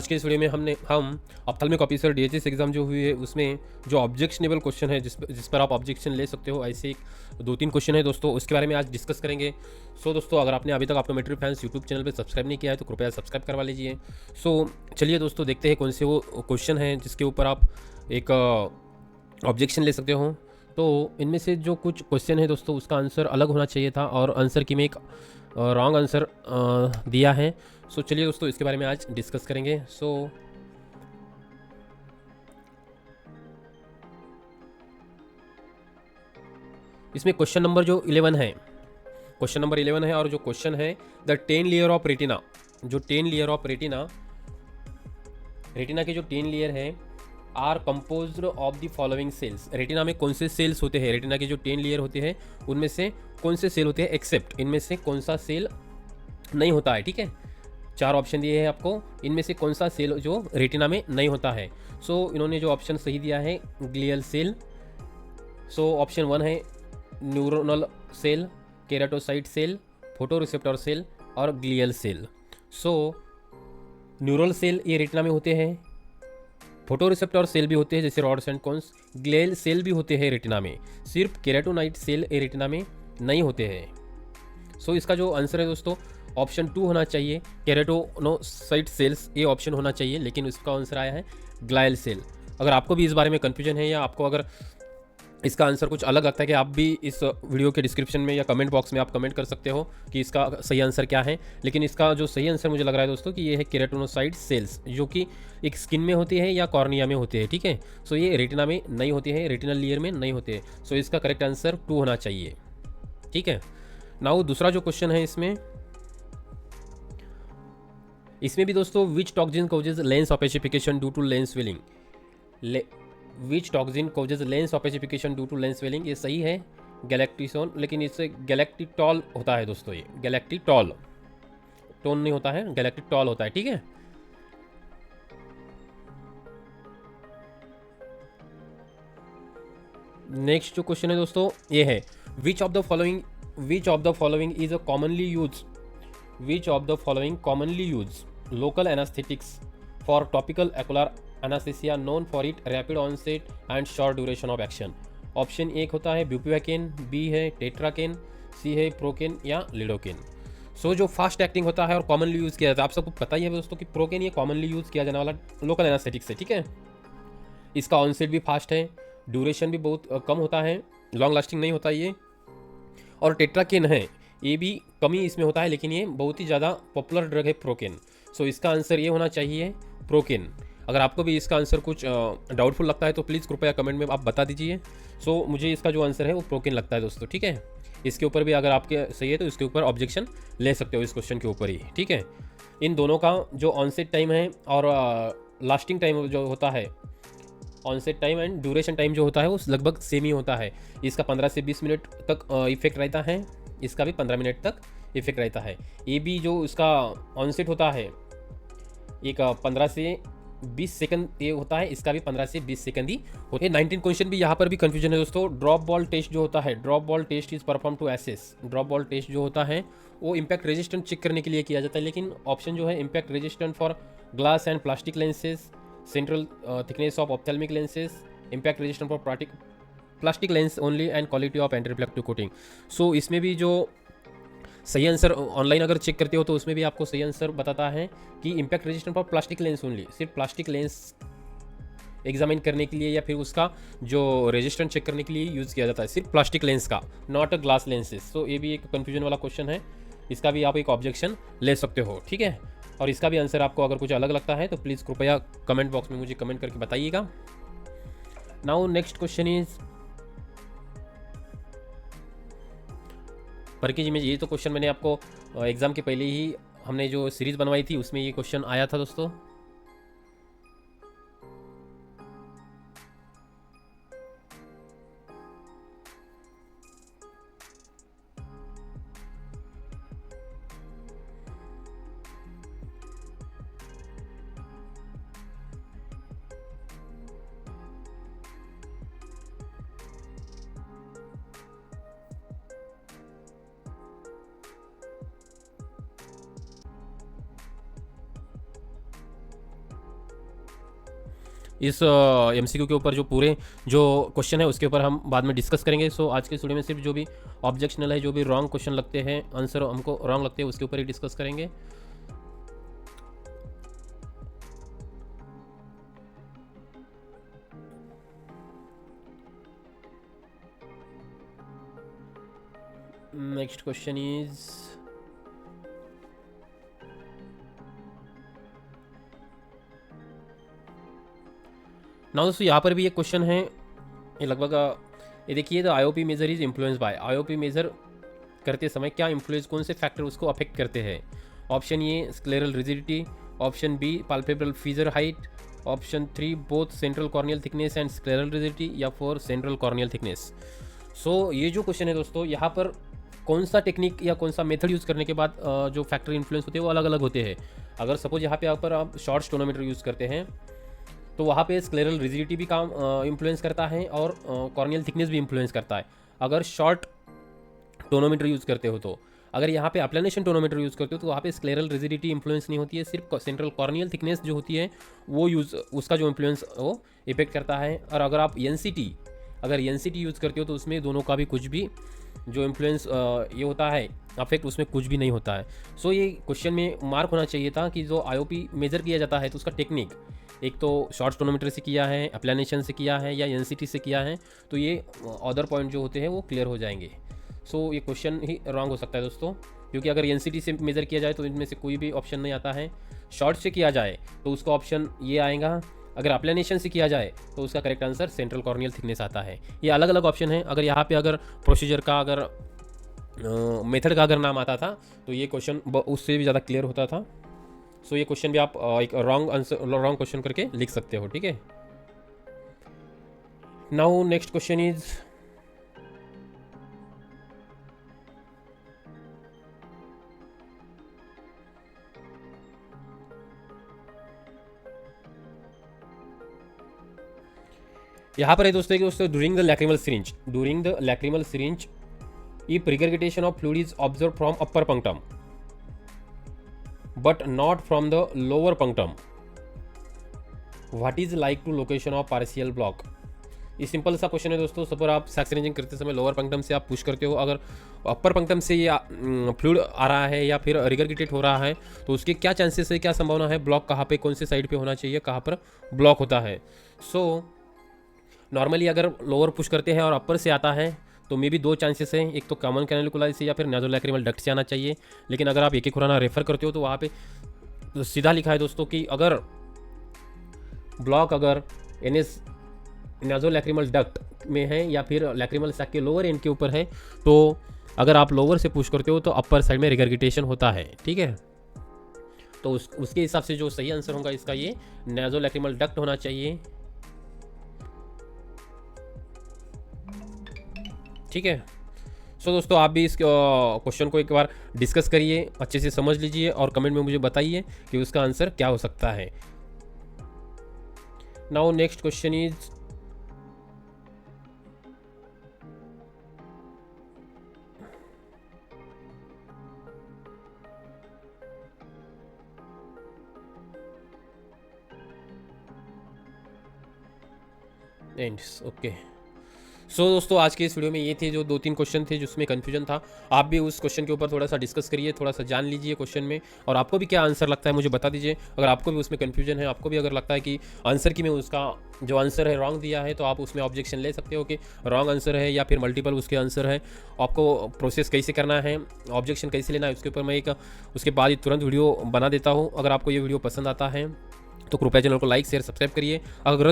के इस वीडियो में हम ऑप्थेल्मिक ऑफिसर डीएचएस एग्जाम जो हुई है उसमें जो ऑब्जेक्शनेबल क्वेश्चन है जिस पर आप ऑब्जेक्शन ले सकते हो, ऐसे दो तीन क्वेश्चन है दोस्तों, उसके बारे में आज डिस्कस करेंगे। सो दोस्तों, अगर आपने अभी तक आपका मेट्रिक फैंस यूट्यूब चैनल पर सब्सक्राइब नहीं किया है तो कृपया सब्सक्राइब करवा लीजिए। सो चलिए दोस्तों, देखते हैं कौन से वो क्वेश्चन हैं जिसके ऊपर आप एक ऑब्जेक्शन ले सकते हो। तो इनमें से जो कुछ क्वेश्चन है दोस्तों, उसका आंसर अलग होना चाहिए था और आंसर की में एक रॉन्ग आंसर दिया है। सो चलिए दोस्तों, इसके बारे में आज डिस्कस करेंगे। सो इसमें क्वेश्चन नंबर जो 11 है, क्वेश्चन नंबर 11 है, और जो क्वेश्चन है द 10 लेयर ऑफ रेटिना, जो 10 लेयर ऑफ रेटिना, रेटिना के जो 10 लेयर है are composed of the following cells. Retina में कौन से सेल्स होते हैं, रेटिना के जो 10 लेयर होते हैं उनमें से कौन से सेल होते हैं, एक्सेप्ट इनमें से कौन सा सेल नहीं होता है। ठीक है, चार ऑप्शन दिए हैं आपको, इनमें से कौन सा सेल जो रेटिना में नहीं होता है। सो इन्होंने जो ऑप्शन सही दिया है ग्लियल सेल। सो ऑप्शन 1 है neuronal cell, keratocyte cell, photoreceptor cell और glial cell. So neural cell ये रेटिना में होते हैं, फोटोरिसेप्टर सेल भी होते हैं जैसे rods and cones, glial cell भी होते हैं रेटिना में, सिर्फ केराटोनाइट सेल ये रेटिना में नहीं होते हैं। सो इसका जो आंसर है दोस्तों ऑप्शन 2 होना चाहिए, केराटोनोसाइट सेल्स, ये ऑप्शन होना चाहिए, लेकिन इसका आंसर आया है ग्लायल सेल। अगर आपको भी इस बारे में कन्फ्यूजन है या आपको अगर इसका आंसर कुछ अलग लगता है कि आप भी इस वीडियो के डिस्क्रिप्शन में या कमेंट बॉक्स में आप कमेंट कर सकते हो कि इसका सही आंसर क्या है। लेकिन इसका जो सही आंसर मुझे लग रहा है दोस्तों कि ये है केराटोनोसाइट सेल्स, जो कि एक स्किन में होती है या कॉर्निया में होती है। ठीक है, सो ये रेटिना में नहीं होती है, रेटिनल लेयर में नहीं होते। सो इसका करेक्ट आंसर 2 होना चाहिए। ठीक है, नाउ दूसरा जो क्वेश्चन है इसमें भी दोस्तों which toxin causes lens opacification due to lens swelling, which toxin causes lens opacification due to lens swelling, ये सही है गैलेक्टिसोन, लेकिन इससे गैलेक्टिटॉल होता है दोस्तों, ये गैलेक्टिटॉल, टोन नहीं होता है, गैलेक्टिटॉल होता है। ठीक है, नेक्स्ट जो क्वेश्चन है दोस्तों ये है which of the following is a commonly use, which of the following commonly use local anaesthetics for topical ocular anaesthesia known for it rapid onset and short duration of action. Option 1 होता है ब्यूपिवैकिन, B है tetracaine, सी है procaine या lidocaine. सो जो fast acting होता है और commonly use किया जाता है, आप सबको पता ही है दोस्तों कि प्रोकेन ये कॉमनली यूज़ किया जाने वाला लोकल एनास्थेटिक्स है। ठीक है, इसका ऑनसेट भी फास्ट है, ड्यूरेशन भी बहुत कम होता है, लॉन्ग लास्टिंग नहीं होता ये, और टेट्राकेन है ये भी कमी इसमें होता है, लेकिन ये बहुत ही ज़्यादा पॉपुलर ड्रग है प्रोकेन। सो इसका आंसर ये होना चाहिए प्रोकेन। अगर आपको भी इसका आंसर कुछ डाउटफुल लगता है तो प्लीज़ कृपया कमेंट में आप बता दीजिए। सो मुझे इसका जो आंसर है वो प्रोकेन लगता है दोस्तों। ठीक है, इसके ऊपर भी अगर आपके सही है तो इसके ऊपर ऑब्जेक्शन ले सकते हो इस क्वेश्चन के ऊपर ही। ठीक है, इन दोनों का जो ऑनसेट टाइम है और लास्टिंग टाइम जो होता है, onset time and duration time जो होता है वो लगभग सेम ही होता है। इसका 15 से 20 मिनट तक इफेक्ट रहता है, इसका भी 15 मिनट तक इफेक्ट रहता है। ये भी जो इसका ऑनसेट होता है एक 15 से 20 सेकंड ये होता है, इसका भी 15 से 20 सेकंड ही होते हैं। 19 क्वेश्चन भी यहाँ पर भी कंफ्यूजन है दोस्तों। ड्रॉप बॉल टेस्ट जो होता है, drop ball test is perform to assess, drop ball test जो होता है वो इम्पैक्ट रेजिस्टेंट चेक करने के लिए किया जाता है, लेकिन ऑप्शन जो है impact resistant for glass and plastic lenses, central thickness of ophthalmic lenses, impact resistant for plastic lens only and quality of anti reflective coating. So इसमें भी जो सही आंसर ऑनलाइन अगर चेक करते हो तो उसमें भी आपको सही आंसर बताता है कि impact resistant for plastic lens only, सिर्फ प्लास्टिक लेंस एग्जामिन करने के लिए या फिर उसका जो रेजिस्टेंट चेक करने के लिए यूज़ किया जाता है, सिर्फ प्लास्टिक लेंस का, नॉट अ ग्लास लेंसेज। सो ये भी एक कन्फ्यूजन वाला क्वेश्चन है, इसका भी आप एक ऑब्जेक्शन ले सकते हो। ठीक है, और इसका भी आंसर आपको अगर कुछ अलग लगता है तो प्लीज़ कृपया कमेंट बॉक्स में मुझे कमेंट करके बताइएगा। नाउ नेक्स्ट क्वेश्चन इज परकी जी में, ये तो क्वेश्चन मैंने आपको एग्ज़ाम के पहले ही हमने जो सीरीज़ बनवाई थी उसमें ये क्वेश्चन आया था दोस्तों। इस MCQ के ऊपर जो पूरे जो क्वेश्चन है उसके ऊपर हम बाद में डिस्कस करेंगे। सो आज के स्टूडियो में सिर्फ जो भी ऑब्जेक्शनल है, जो भी रॉन्ग क्वेश्चन लगते हैं, आंसर हमको रॉन्ग लगते हैं, उसके ऊपर ही डिस्कस करेंगे। नेक्स्ट क्वेश्चन इज नाउ दोस्तों, यहाँ पर भी एक क्वेश्चन है, ये लगभग ये देखिए, the IOP measure is influence by. IOP measure करते समय क्या इन्फ्लुएंस, कौन से फैक्टर उसको अफेक्ट करते हैं? Option A scleral rigidity, option B palpebral feature height, option 3 both central corneal thickness and scleral rigidity, या 4 सेंट्रल कॉर्नियल थिकनेस। सो ये जो क्वेश्चन है दोस्तों, यहाँ पर कौन सा टेक्निक या कौन सा मेथड यूज़ करने के बाद जो फैक्टर इन्फ्लुएंस होते हैं वो अलग अलग होते हैं। अगर सपोज यहाँ पे आप शॉर्ट स्टोनोमीटर यूज़ करते हैं तो वहाँ पे स्क्लेरल रिजिडिटी भी काम इन्फ्लुएंस करता है और कॉर्नियल थिकनेस भी इन्फ्लुएंस करता है, अगर शॉर्ट टोनोमीटर यूज़ करते हो तो। अगर यहाँ पे अप्लानेशन टोनोमीटर यूज़ करते हो तो वहाँ पे स्क्लेरल रिजिडिटी इन्फ्लुएंस नहीं होती है, सिर्फ सेंट्रल कॉर्नियल थिकनेस जो होती है वो उसका जो इन्फ्लुएंस वो इफेक्ट करता है। और अगर आप अगर एनसीटी यूज़ करते हो तो उसमें दोनों का भी कुछ भी जो इन्फ्लुएंस ये होता है अफेक्ट, उसमें कुछ भी नहीं होता है। सो ये क्वेश्चन में मार्क होना चाहिए था कि जो IOP मेजर किया जाता है तो उसका टेक्निक एक तो शॉर्ट टोनोमीटर से किया है, अप्लानेशन से किया है, या एनसीटी से किया है, तो ये अदर पॉइंट जो होते हैं वो क्लियर हो जाएंगे। सो ये क्वेश्चन ही रॉन्ग हो सकता है दोस्तों, क्योंकि अगर एनसीटी से मेज़र किया जाए तो इनमें से कोई भी ऑप्शन नहीं आता है। शॉर्ट से किया जाए तो उसका ऑप्शन ये आएगा, अगर अप्लानेशन से किया जाए तो उसका correct answer central corneal thickness आता है। ये अलग अलग ऑप्शन है। अगर यहाँ पे अगर प्रोसीजर का अगर मेथड का अगर नाम आता था तो ये क्वेश्चन उससे भी ज़्यादा क्लियर होता था। सो ये क्वेश्चन भी आप एक रॉन्ग क्वेश्चन करके लिख सकते हो, ठीक है। नाउ नेक्स्ट क्वेश्चन इज यहाँ पर है दोस्तों during the lacrimal syringe if regurgitation of fluid is observed from upper punctum but not from the lower punctum, what is like to location of partial block? ये simple सा question है दोस्तों। Suppose आप sac सिरिंजिंग करते समय lower punctum से आप push करते हो, अगर अपर पंक्टम से ये फ्लूइड आ रहा है या फिर रिगरगिटेट हो रहा है तो उसके क्या चांसेस है, क्या संभावना है, ब्लॉक कहाँ पे, कौन से साइड पे होना चाहिए, कहाँ पर ब्लॉक होता है। सो नॉर्मली अगर लोअर पुश करते हैं और अपर से आता है तो मे भी 2 चांसेस हैं, एक तो कॉमन कैनालिकुलाई से या फिर नासोलैक्रिमल डक्ट से आना चाहिए। लेकिन अगर आप एक ही खुराना रेफर करते हो तो वहाँ पे तो सीधा लिखा है दोस्तों कि अगर ब्लॉक अगर NS नासोलैक्रिमल डक्ट में है या फिर लैक्रिमल सैक के लोअर एंड के ऊपर है, तो अगर आप लोअर से पुश करते हो तो अपर साइड में रिगरगिटेशन होता है, ठीक है। तो उसके हिसाब से जो सही आंसर होगा इसका ये नासोलैक्रिमल डक्ट होना चाहिए, ठीक है। सो दोस्तों आप भी इस क्वेश्चन को एक बार डिस्कस करिए, अच्छे से समझ लीजिए और कमेंट में मुझे बताइए कि उसका आंसर क्या हो सकता है। Now next question is ends, okay. So दोस्तों आज के इस वीडियो में ये थे जो 2-3 क्वेश्चन थे जिसमें कन्फ्यूजन था। आप भी उस क्वेश्चन के ऊपर थोड़ा सा डिस्कस करिए, थोड़ा सा जान लीजिए क्वेश्चन में, और आपको भी क्या आंसर लगता है मुझे बता दीजिए। अगर आपको भी उसमें कन्फ्यूजन है, आपको भी अगर लगता है कि आंसर की में उसका जो आंसर है रॉन्ग दिया है, तो आप उसमें ऑब्जेक्शन ले सकते हो कि रॉन्ग आंसर है या फिर मल्टीपल उसके आंसर है। आपको प्रोसेस कैसे करना है, ऑब्जेक्शन कैसे लेना है, उसके ऊपर मैं एक उसके बाद ही तुरंत वीडियो बना देता हूँ। अगर आपको ये वीडियो पसंद आता है तो कृपया चैनल को लाइक शेयर सब्सक्राइब करिए। अगर